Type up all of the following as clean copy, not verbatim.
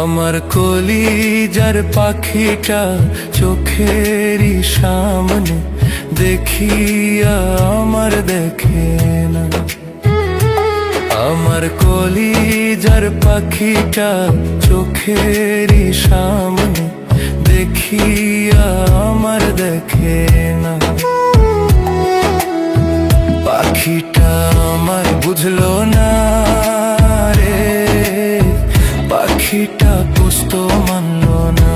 আমার কলিজার পাখিটা চোখেরই সামনে দেখিয়া আমার দেখে না। আমার কলিজার পাখিটা চোখেরই সামনে দেখিয়া আমার দেখে না। পাখিটা আমায় বুঝলো না রে, পাখিটা পুষত মানলো না।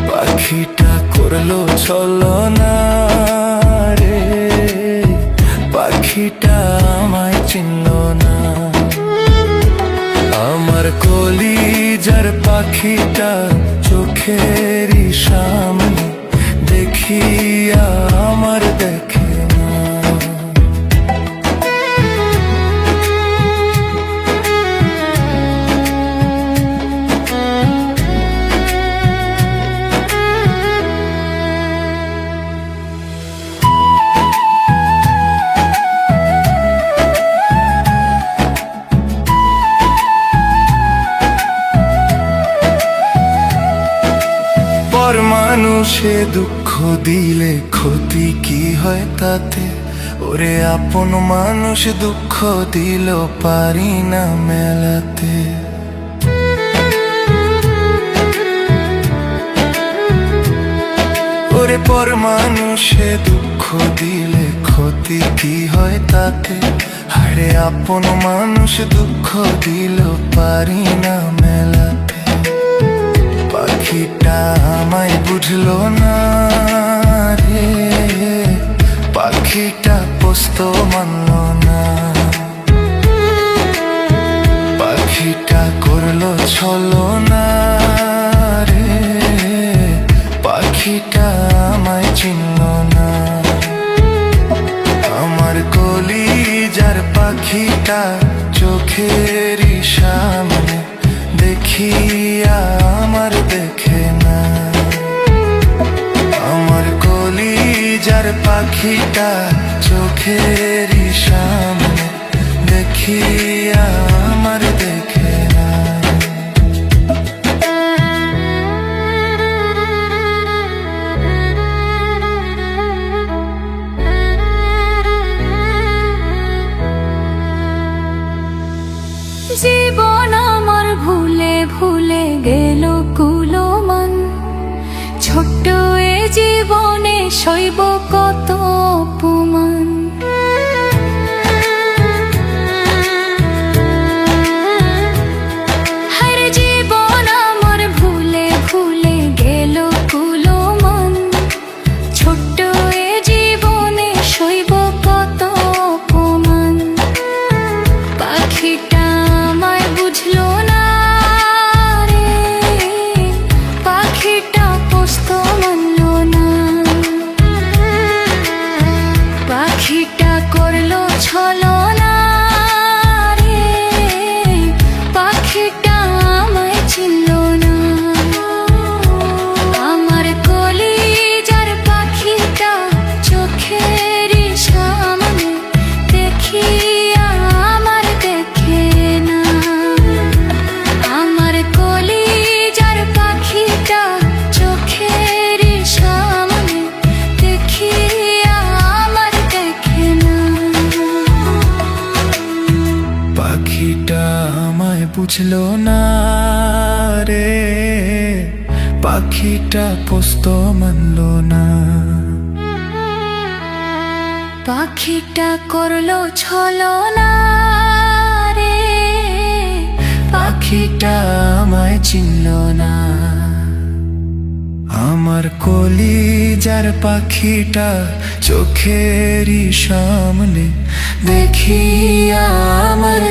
পাখিটা করলো ছলনা রে, পাখিটা আমায় চিনলো না। আমার কলিজার পাখিটা চোখেরই সামনে দেখিয়া আমার দেখে না। পর মানুষে দুঃখ দিলে ক্ষতি কি হয় তাতে? ওরে আপন মানুষ দুঃখ দিল পারি না মেলাতে। ওরে পর মানুষে দুঃখ দিলে ক্ষতি কি হয় তাতে? আরে আপন মানুষ দুঃখ দিল পারি না মেলাতে। পাখিটা আমায় বুঝলো না রে, পাখিটা পোস্ত মানলো না। পাখিটা করলো ছলনা রে, পাখিটা আমায় চিনলো না। আমার কলিজার পাখিটা চোখেরই সামনে দেখিয়া আমার দেখে না। আমার কলিজার পাখিটা চোখেরই সামনে দেখিয়া আমার দেখে না। জীবন আমার ভুলে ভুলে গেল কুলমান। ছোট্ট এ জীবনে সইব কত অপমান। হায় জীবন আমার ভুলে ভুলে গেল কুলমান। ছোট্ট এ জীবনে সইব কত অপমান। পাখিটা আমায় বুঝলো না রে, পাখিটা পোস্ত মানলো না। পাখিটা করলো ছলনা রে, পাখিটা আমায় চিনলো না। আমার কলিজার পাখিটা চোখেরই সামনে দেখিয়া আমার দেখে না। আমার কলিজার পাখিটা চোখেরই সামনে দেখিয়া আমার দেখে না। পাখিটা আমায় বুঝলো না রে, পাখিটা পোস্ত মানলো না। পাখিটা করলো ছলনা রে, পাখিটা আমায় চিনলো না। আমার কলিজার পাখিটা চোখেরই সামনে দেখিয়া আমার